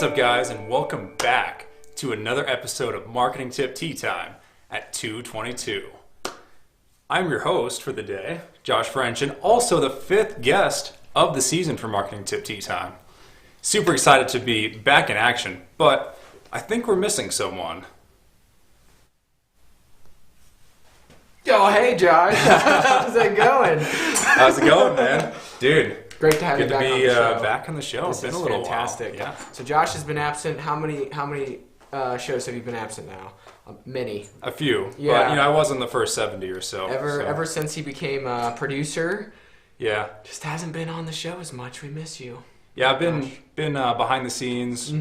up, guys, and welcome back to another episode of Marketing Tip Tea Time at 2:22. I'm your host for the day, Josh French, and also the fifth guest of the season for Marketing Tip Tea Time. Super excited to be back in action, but I think we're missing someone. Oh, hey, Josh. How's it going? How's it going, man? Dude. Great to have you back on the show. Back on the show. This It's been is a little fantastic. while. Yeah. So Josh has been absent. How many shows have you been absent now? Many. A few. Yeah. But, I was in the first 70 or so. Ever since he became a producer. Yeah. Just hasn't been on the show as much. We miss you. Yeah, I've been behind the scenes,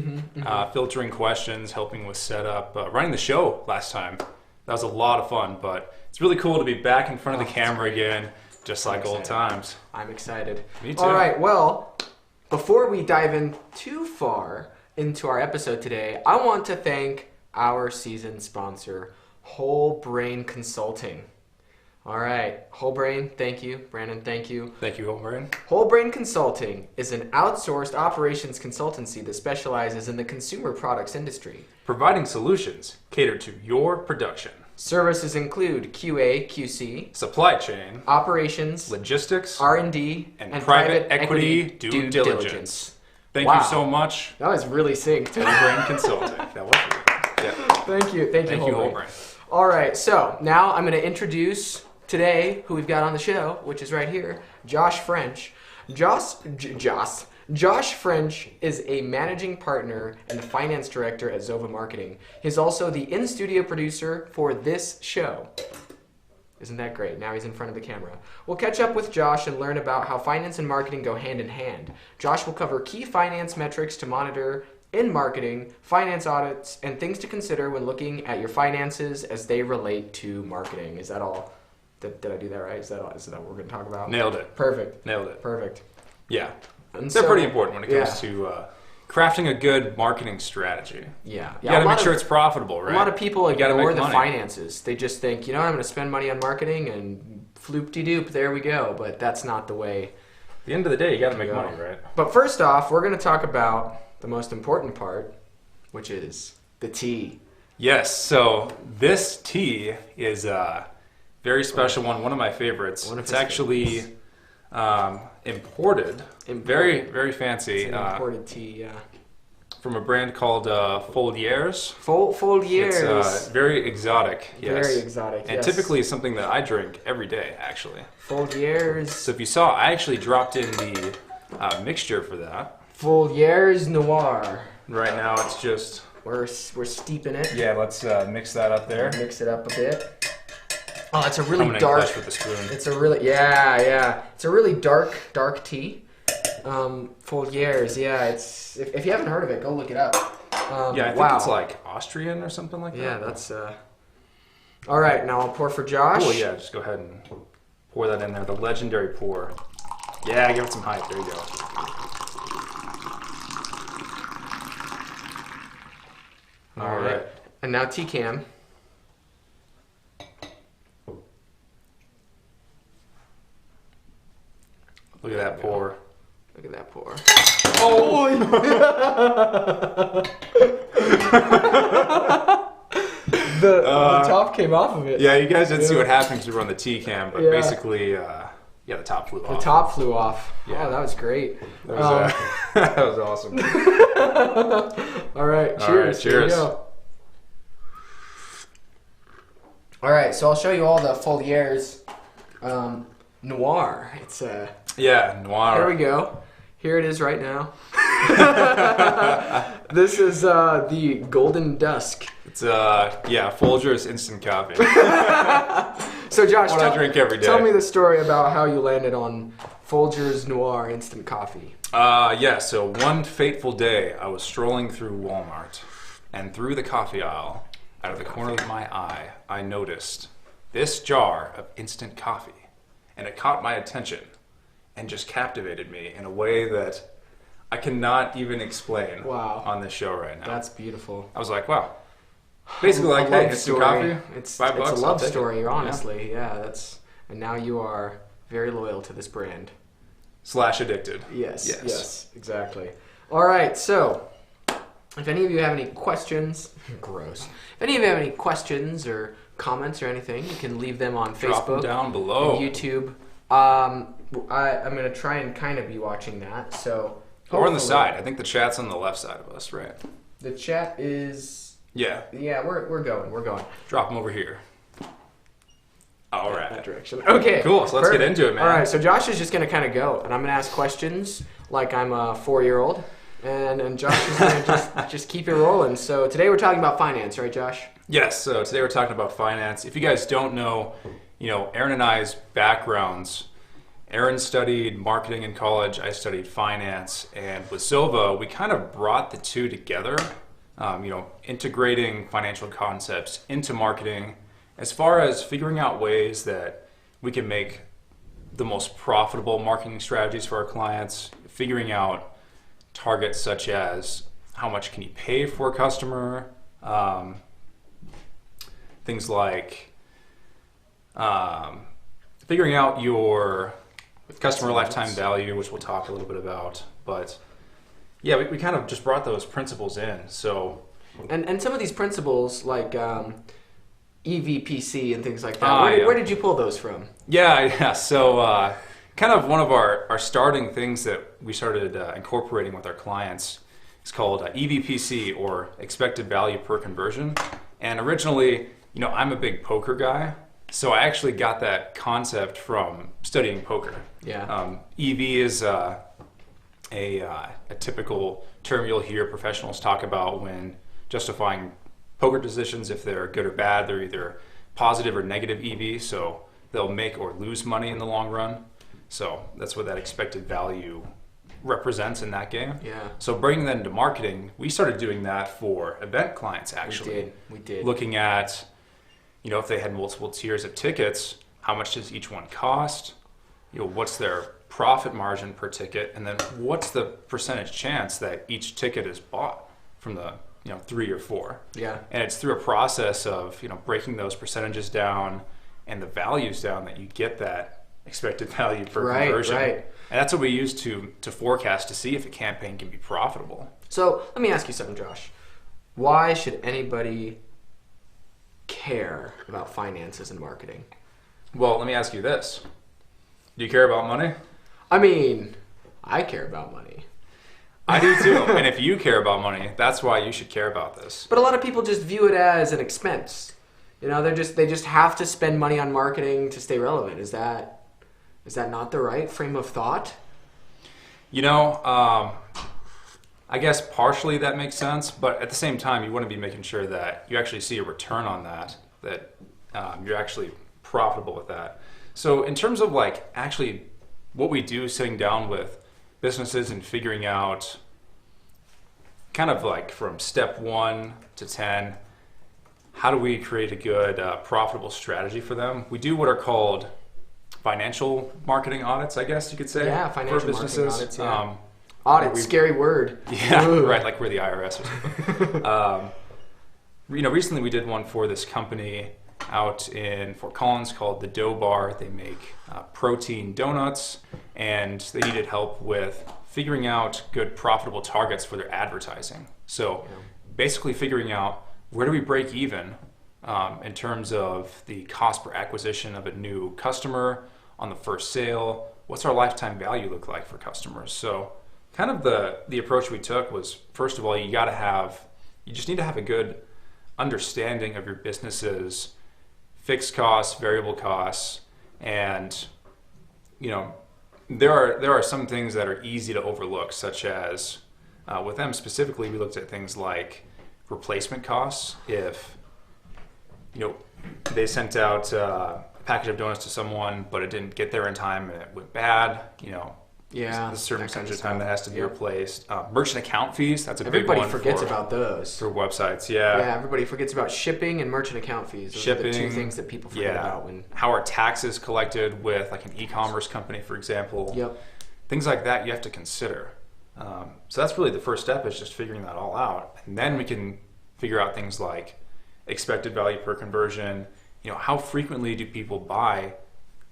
filtering questions, helping with setup, running the show last time. That was a lot of fun, but it's really cool to be back in front of the camera again, just like old times. I'm excited. Me too. All right, well, before we dive in too far into our episode today, I want to thank our season sponsor, Whole Brain Consulting. All right, Whole Brain, thank you. Brandon, thank you. Thank you, Whole Brain. Whole Brain Consulting is an outsourced operations consultancy that specializes in the consumer products industry. Providing solutions catered to your production. Services include QA, QC, Supply chain, operations, logistics, R&D, and private equity due diligence. Thank you so much. That was really synced. Whole Brain Consulting. That was really good. Yeah. Thank you, Whole Brain. All right, so now I'm going to introduce today who we've got on the show, which is right here, Josh French. Josh French is a managing partner and finance director at Zova Marketing. He's also the in-studio producer for this show. Isn't that great? Now he's in front of the camera. We'll catch up with Josh and learn about how finance and marketing go hand in hand. Josh will cover key finance metrics to monitor in marketing, finance audits, and things to consider when looking at your finances as they relate to marketing. Is that all? Did I do that right? Is that what we're going to talk about? Nailed it. Perfect. Nailed it. Perfect. Yeah. And They're pretty important when it comes to crafting a good marketing strategy. Yeah. You got to make sure it's profitable, right? A lot of people You gotta ignore make the money. finances. They just think, I'm going to spend money on marketing and floop-de-doop, there we go. But that's not the way. At the end of the day, you got to make money, right? But first off, we're going to talk about the most important part, which is the tea. Yes, so this tea is a very special one of my favorites. It's actually imported, very, very fancy. It's an imported tea, yeah. From a brand called Folgers. Folgers. It's very exotic, yes. Very exotic, and typically it's something that I drink every day, actually. Folgers. So if you saw, I actually dropped in the mixture for that. Folgers Noir. Right now it's just... We're steeping it. Yeah, let's mix that up there. Mix it up a bit. Oh, it's a really I'm dark. with the spoon. It's a really It's a really dark tea. Folgers, yeah. It's if you haven't heard of it, go look it up. I think it's like Austrian or something like that. Yeah, that's. All right, now I'll pour for Josh. Oh yeah, just go ahead and pour that in there. The legendary pour. Yeah, give it some hype. There you go. All right. And now tea cam. Look at that pour. Look at that pour. Oh! the top came off of it. Yeah, you guys didn't see what happened because we were on the tea cam, but basically, the top flew off. The top flew off. Yeah. Oh, that was great. That was, that was awesome. All right, cheers. All right, cheers. Here we go. All right, so I'll show you all the Folgers Noir. It's Yeah, Noir. There we go. Here it is right now. This is the Golden Dusk. It's Folgers instant coffee. So Josh, what I drink every day. Tell me the story about how you landed on Folgers Noir instant coffee. So one fateful day, I was strolling through Walmart, and through the coffee aisle, out of the corner of my eye, I noticed this jar of instant coffee, and it caught my attention and just captivated me in a way that I cannot even explain on this show right now. That's beautiful. I was like, wow. Basically like, hey, instant coffee, it's $5, it's a love story, it. honestly. Yeah, and now you are very loyal to this brand. / addicted. Yes, exactly. All right, so If any of you have any questions, gross. If any of you have any questions or comments or anything, you can leave them on Drop them Facebook, down below. and YouTube. I'm gonna try and kind of be watching that. So Or on the hopefully- side. I think the chat's on the left side of us, right? The chat is. Yeah. Yeah, we're going. Drop them over here. All That right. direction. Okay. Cool. So let's get into it, man. All right. So Josh is just gonna kind of go, and I'm gonna ask questions like I'm a 4-year-old, and Josh is gonna just keep it rolling. So today we're talking about finance, right, Josh? Yes. So today we're talking about finance. If you guys don't know, Aaron and I's backgrounds. Aaron studied marketing in college. I studied finance, and with Zova, we kind of brought the two together. Integrating financial concepts into marketing, as far as figuring out ways that we can make the most profitable marketing strategies for our clients, figuring out targets such as how much can you pay for a customer, things like figuring out your customer lifetime value, which we'll talk a little bit about. But yeah, we kind of just brought those principles in. So And some of these principles like EVPC and things like that. Where did you pull those from? Yeah. So kind of one of our starting things that we started incorporating with our clients is called EVPC, or expected value per conversion. And originally, I'm a big poker guy, so I actually got that concept from studying poker. Yeah. EV is a typical term you'll hear professionals talk about when justifying poker decisions. If they're good or bad, they're either positive or negative EV, so they'll make or lose money in the long run. So that's what that expected value represents in that game. Yeah. So bringing that into marketing, we started doing that for event clients actually. We did. Looking at, if they had multiple tiers of tickets, how much does each one cost? What's their profit margin per ticket? And then what's the percentage chance that each ticket is bought from the 3 or 4? Yeah. And it's through a process of breaking those percentages down and the values down that you get that expected value per conversion. Right. And that's what we use to forecast to see if a campaign can be profitable. So let me ask you something, Josh. Why should anybody care about finances and marketing? Well, let me ask you this. Do you care about money? I mean, I care about money. I do too. And if you care about money, that's why you should care about this. But a lot of people just view it as an expense. They just have to spend money on marketing to stay relevant. Is that not the right frame of thought? I guess partially that makes sense, but at the same time, you want to be making sure that you actually see a return on that you're actually profitable with that. So in terms of actually what we do sitting down with businesses and figuring out kind of from step 1 to 10, how do we create a good profitable strategy for them? We do what are called financial marketing audits, I guess you could say. Yeah, financial for businesses. marketing audits. Yeah. Audit, scary word. Yeah, Ooh. right, like we're the IRS or something. Recently we did one for this company out in Fort Collins called the Dough Bar. They make protein donuts, and they needed help with figuring out good profitable targets for their advertising. So basically figuring out where do we break even in terms of the cost per acquisition of a new customer on the first sale. What's our lifetime value look like for customers? So kind of the approach we took was, first of all, you just need to have a good understanding of your business's fixed costs, variable costs, and there are some things that are easy to overlook, such as with them specifically, we looked at things like replacement costs. If they sent out a package of donuts to someone, but it didn't get there in time and it went bad, Yeah, there's a certain that kind percentage of of time stuff. that has to be Yep. replaced. Merchant account fees, that's a Everybody big one forgets for, about those. for websites. Yeah. Yeah, everybody forgets about shipping and merchant account fees. Those are the two Shipping, things that people forget about when. How are taxes collected with an e-commerce company, for example? Yep. Things like that you have to consider. So that's really the first step, is just figuring that all out. And then we can figure out things like expected value per conversion. How frequently do people buy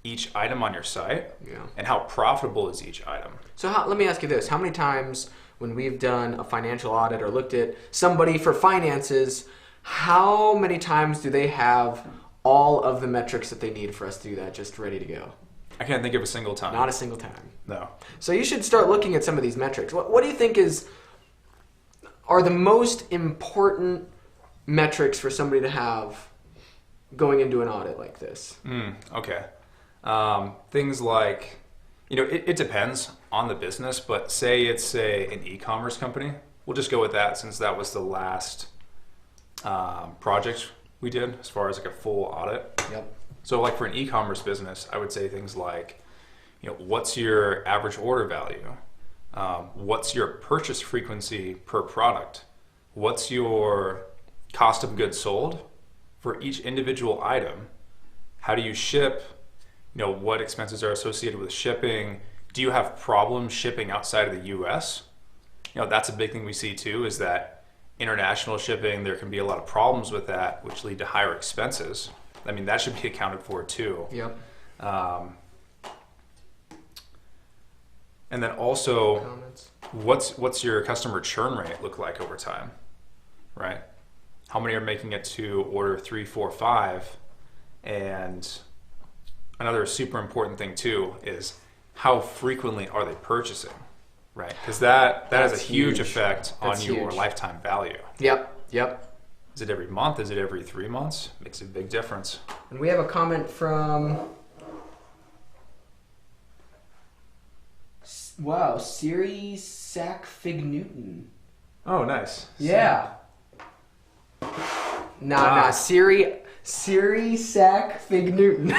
each item on your site? Yeah. And how profitable is each item? So let me ask you this: how many times when we've done a financial audit or looked at somebody for finances, how many times do they have all of the metrics that they need for us to do that just ready to go? I can't think of a single time. Not a single time. No. So you should start looking at some of these metrics. What do you think are the most important metrics for somebody to have going into an audit like this? Okay. Things like, it depends on the business, but say it's an e-commerce company. We'll just go with that since that was the last project we did as far as like a full audit. Yep. So like for an e-commerce business, I would say things like, what's your average order value? What's your purchase frequency per product? What's your cost of goods sold for each individual item? How do you ship? What expenses are associated with shipping? Do you have problems shipping outside of the US? That's a big thing we see too, is that international shipping, there can be a lot of problems with that, which lead to higher expenses. I mean, that should be accounted for too. Yep. And then also, Comments. what's your customer churn rate look like over time, right? How many are making it to order 3, 4, 5? And another super important thing too is how frequently are they purchasing, right? Because that has a huge effect on your lifetime value. Yep. Is it every month? Is it every 3 months? Makes a big difference. And we have a comment from, Siri Sack Fig Newton. Oh, nice. Yeah. Nah, Siri Sack Fig Newton.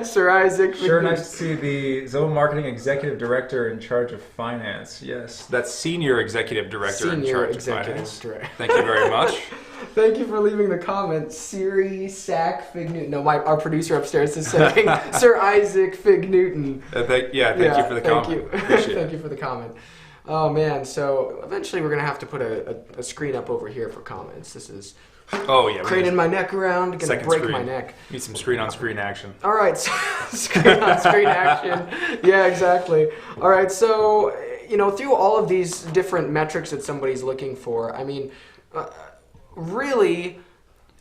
Sir Isaac Fig Sure, Newton. nice to see the Zova Marketing Executive Director in charge of finance. Yes, that's Senior Executive Director in charge of finance. Director. Thank you very much. Thank you for leaving the comment. Siri Sack Fig Newton. No, our producer upstairs is saying Sir Isaac Fig Newton. Thank you for the comment. Thank you for the comment. Oh man, so eventually we're gonna have to put a screen up over here for comments. This is craning my neck around, gonna break my neck. Need some screen-on-screen action. All right, so screen-on-screen action. Yeah, exactly. All right, so through all of these different metrics that somebody's looking for, I mean, really,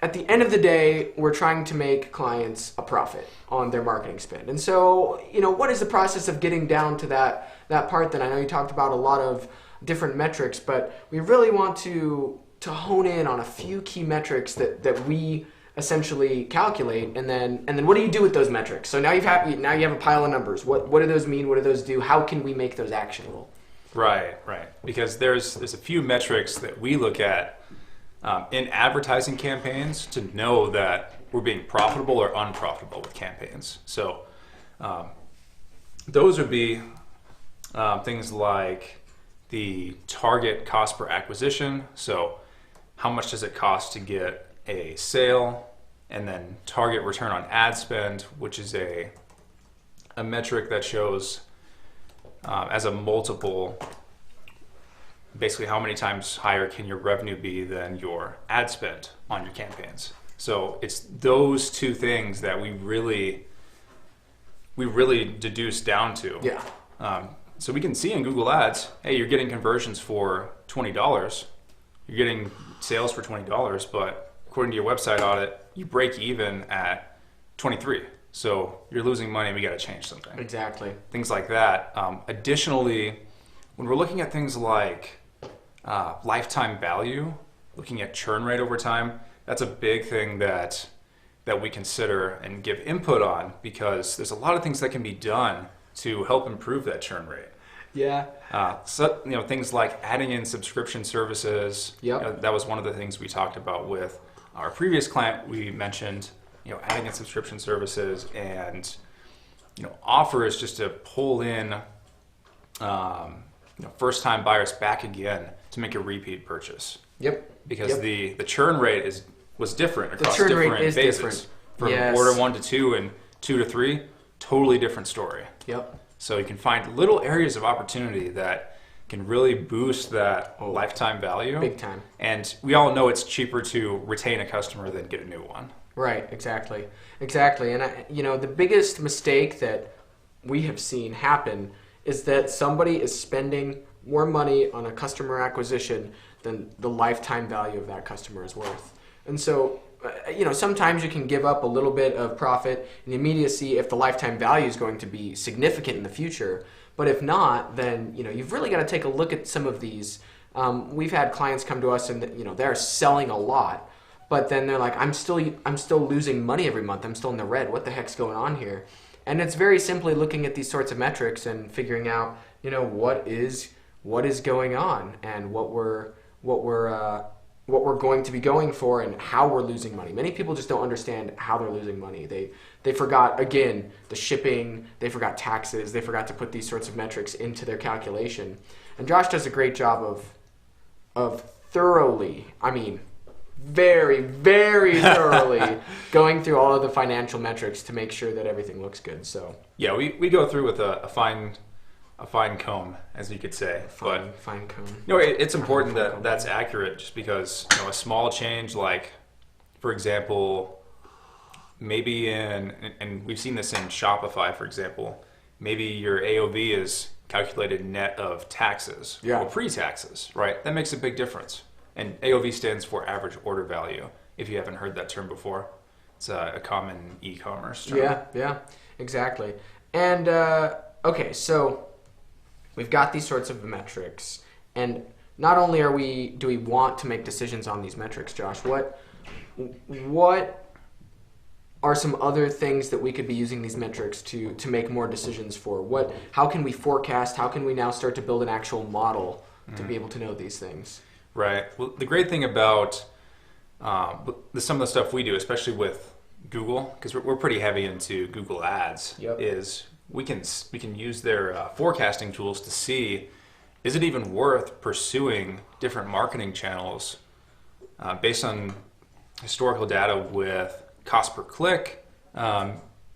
at the end of the day, we're trying to make clients a profit on their marketing spend. And so, what is the process of getting down to that part? Then I know you talked about a lot of different metrics, but we really want to hone in on a few key metrics that we essentially calculate, and then what do you do with those metrics? So now you have a pile of numbers. What do those mean? What do those do? How can we make those actionable? Right. Because there's a few metrics that we look at in advertising campaigns to know that we're being profitable or unprofitable with campaigns. So those would be things like the target cost per acquisition. So how much does it cost to get a sale? And then target return on ad spend, which is a metric that shows as a multiple, basically how many times higher can your revenue be than your ad spend on your campaigns. So it's those two things that we really deduce down to. Yeah. So we can see in Google Ads, hey, you're getting conversions for $20. You're getting sales for $20, but according to your website audit, you break even at $23. So you're losing money, we got to change something. Exactly. Things like that. Additionally, when we're looking at things like lifetime value, looking at churn rate over time, that's a big thing that we consider and give input on, because there's a lot of things that can be done to help improve that churn rate. Yeah. So things like adding in subscription services. Yep. That was one of the things we talked about with our previous client. We mentioned adding in subscription services and offers just to pull in first-time buyers back again to make a repeat purchase. Yep. Because the churn rate was different across churn rate different is phases. different. From Yes. order 1 to 2 and 2 to 3, totally different story. Yep. So you can find little areas of opportunity that can really boost that lifetime value. Big time. And we all know it's cheaper to retain a customer than get a new one. Right, exactly. And the biggest mistake that we have seen happen is that somebody is spending more money on a customer acquisition than the lifetime value of that customer is worth. And so, sometimes you can give up a little bit of profit in the immediacy if the lifetime value is going to be significant in the future. But if not, then you've really got to take a look at some of these. We've had clients come to us and they're selling a lot, but then they're like, I'm still losing money every month. I'm still in the red. What the heck's going on here? And it's very simply looking at these sorts of metrics and figuring out what is going on and what we're going to be going for and how we're losing money. Many people just don't understand how they're losing money. They forgot, again, the shipping, they forgot taxes, they forgot to put these sorts of metrics into their calculation. And Josh does a great job of thoroughly, very, very thoroughly going through all of the financial metrics to make sure that everything looks good. So yeah, we go through with a fine comb, as you could say. Fine comb. It's important that that's accurate, just because a small change, like, for example, maybe and we've seen this in Shopify, for example, maybe your AOV is calculated net of taxes or pre-taxes, right? That makes a big difference. And AOV stands for average order value, if you haven't heard that term before. It's a common e-commerce term. Yeah, exactly. And, okay, so we've got these sorts of metrics, and not only do we want to make decisions on these metrics, Josh, what are some other things that we could be using these metrics to make more decisions for? How can we forecast? How can we now start to build an actual model to be able to know these things? Right. Well, the great thing about some of the stuff we do, especially with Google, because we're pretty heavy into Google Ads, is we can use their forecasting tools to see, is it even worth pursuing different marketing channels based on historical data with cost per click,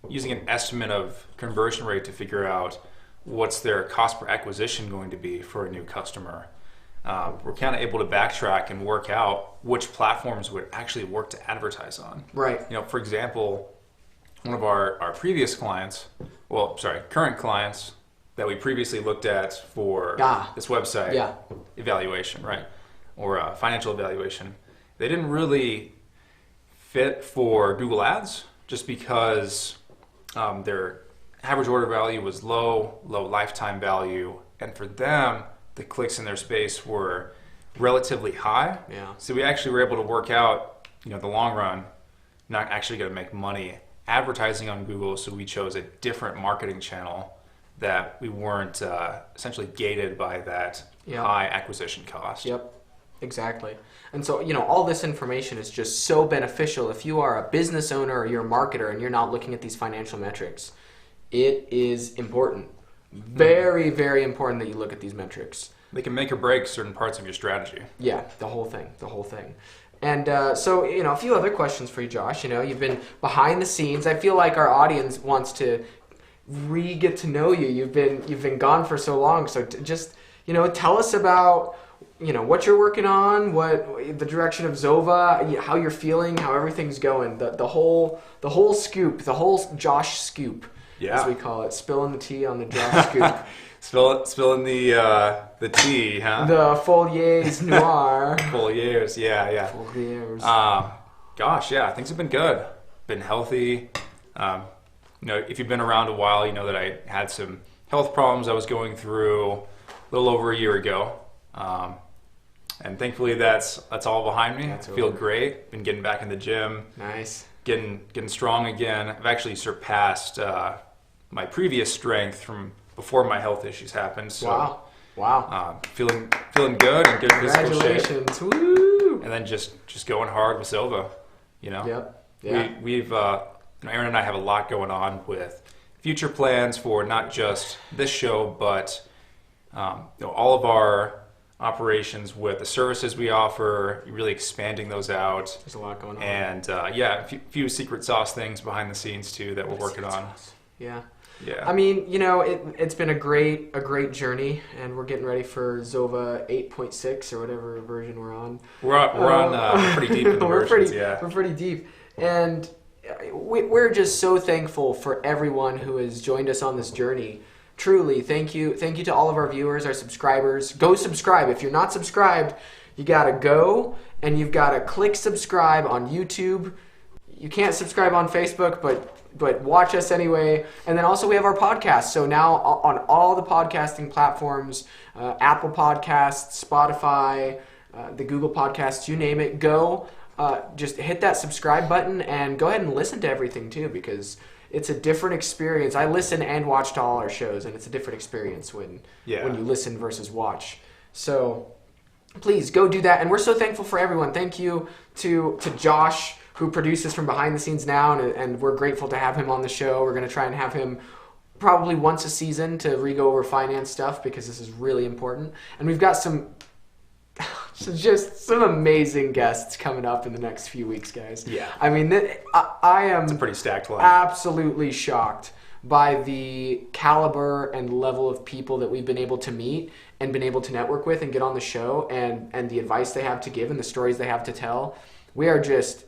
using an estimate of conversion rate to figure out what's their cost per acquisition going to be for a new customer. We're kind of able to backtrack and work out which platforms would actually work to advertise on. Right. For example, one of our previous clients, current clients that we previously looked at for this website evaluation, right, or financial evaluation, they didn't really fit for Google Ads just because their average order value was low lifetime value, and for them, the clicks in their space were relatively high. Yeah. So we actually were able to work out, the long run, not actually going to make money advertising on Google, so we chose a different marketing channel that we weren't essentially gated by that high acquisition cost. Yep, exactly. And so, all this information is just so beneficial if you are a business owner or you're a marketer and you're not looking at these financial metrics. It is important. Very, very important that you look at these metrics. They can make or break certain parts of your strategy. Yeah, the whole thing. And so, a few other questions for you, Josh. You've been behind the scenes. I feel like our audience wants to get to know you. You've been gone for so long. So just, tell us about, what you're working on, what the direction of Zova, how you're feeling, how everything's going. The whole scoop, the whole Josh scoop, as we call it, spilling the tea on the Josh scoop. Spilling the tea, huh? The Folger's Noir. Folger's, yeah. Folger's. Gosh, yeah, things have been good. Been healthy. If you've been around a while, you know that I had some health problems I was going through a little over a year ago. And thankfully that's all behind me. I feel great. Been getting back in the gym. Nice. Getting strong again. I've actually surpassed my previous strength from before my health issues happened. So, wow. Feeling good and good physical shape. Congratulations. Woo! And then just going hard with Zova. Yep. Yeah. We've Aaron and I have a lot going on with future plans for not just this show, but all of our operations with the services we offer, really expanding those out. There's a lot going on. And a few secret sauce things behind the scenes too that we're working on. Yeah. Yeah. I mean, it's been a great journey, and we're getting ready for Zova 8.6 or whatever version we're on. We're pretty deep in the versions, We're pretty deep. And we're just so thankful for everyone who has joined us on this journey, Truly, thank you. Thank you to all of our viewers, our subscribers. Go subscribe. If you're not subscribed, you gotta go and you've gotta click subscribe on YouTube. You can't subscribe on Facebook, but watch us anyway. And then also we have our podcast. So now on all the podcasting platforms, Apple Podcasts, Spotify, the Google Podcasts, you name it, go. Just hit that subscribe button and go ahead and listen to everything too, because it's a different experience. I listen and watch to all our shows, and it's a different experience when you listen versus watch. So please go do that. And we're so thankful for everyone. Thank you to Josh, who produces from behind the scenes now, and we're grateful to have him on the show. We're going to try and have him probably once a season to re-go over finance stuff, because this is really important. And we've got some amazing guests coming up in the next few weeks, guys. Yeah. I mean, I am It's a pretty stacked line. Absolutely shocked by the caliber and level of people that we've been able to meet and been able to network with and get on the show, and the advice they have to give and the stories they have to tell. We are just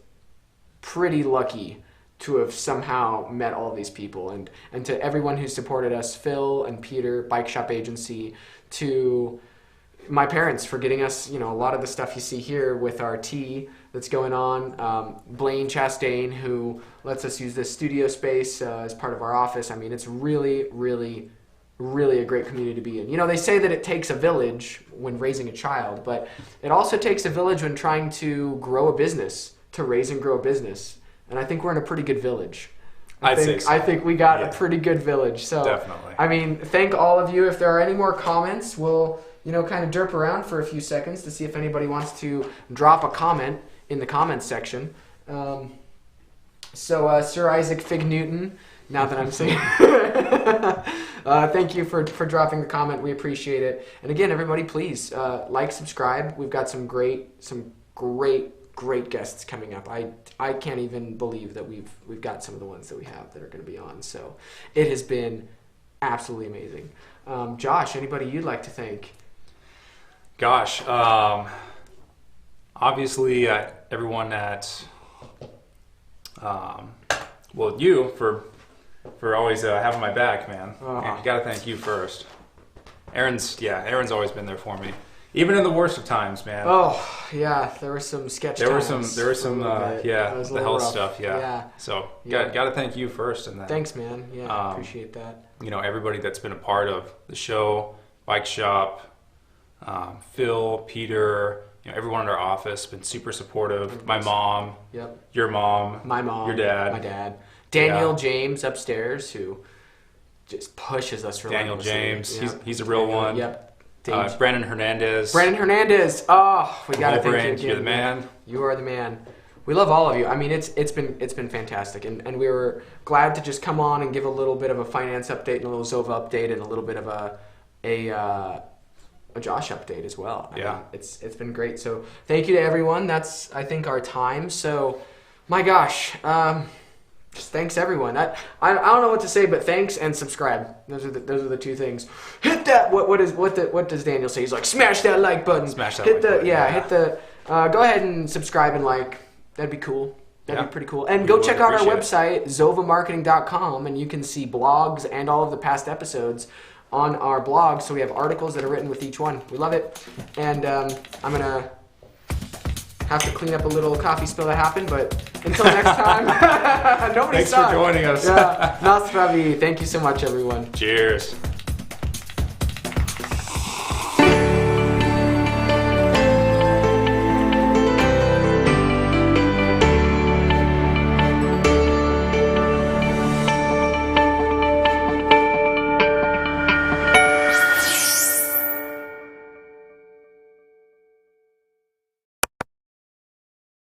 pretty lucky to have somehow met all these people, and to everyone who supported us, Phil and Peter, Bike Shop Agency, to my parents for getting us, a lot of the stuff you see here with our tea that's going on. Blaine Chastain, who lets us use this studio space as part of our office. I mean, it's really, really, really a great community to be in. They say that it takes a village when raising a child, but it also takes a village when trying to grow a business, to raise and grow a business. And I think we're in a pretty good village. I'd say so. I think we got a pretty good village. So, definitely. I mean, thank all of you. If there are any more comments, we'll kind of derp around for a few seconds to see if anybody wants to drop a comment in the comments section. Sir Isaac Fig Newton, now that I'm saying, thank you for dropping the comment. We appreciate it. And again, everybody, please like, subscribe. We've got some great guests coming up. I can't even believe that we've got some of the ones that we have that are going to be on. So it has been absolutely amazing. Josh, anybody you'd like to thank? Gosh, obviously everyone at, you for always having my back, man. And got to thank you first. Aaron's always been there for me, even in the worst of times, man. Oh yeah, there were some sketch times. There were some the health rough. stuff, yeah. So got to thank you first, and then thanks, man. Yeah, I appreciate that. Everybody that's been a part of the show, Bike Shop. Phil, Peter, everyone in our office been super supportive. My mom, your mom, my mom, your dad, my dad, Daniel James upstairs, who just pushes us. Daniel James, he's a real one. Brandon Hernandez. Oh, we gotta thank you again. You're the man. You are the man. We love all of you. I mean, it's been fantastic, and we were glad to just come on and give a little bit of a finance update and a little Zova update and a little bit of a Josh update as well. I mean, it's been great. So thank you to everyone. That's, I think, our time. So my gosh, just thanks everyone. I don't know what to say, but thanks and subscribe. Those are the two things. Hit that. What does Daniel say? He's like, smash that like button. Smash that like button. Hit the. Go ahead and subscribe and like. That'd be cool. That'd be pretty cool. And go check out our website, zovamarketing.com, and you can see blogs and all of the past episodes on our blog. So we have articles that are written with each one. We love it. And I'm going to have to clean up a little coffee spill that happened, but until next time, nobody Thanks for joining us. Nas Ravi. Thank you so much, everyone. Cheers.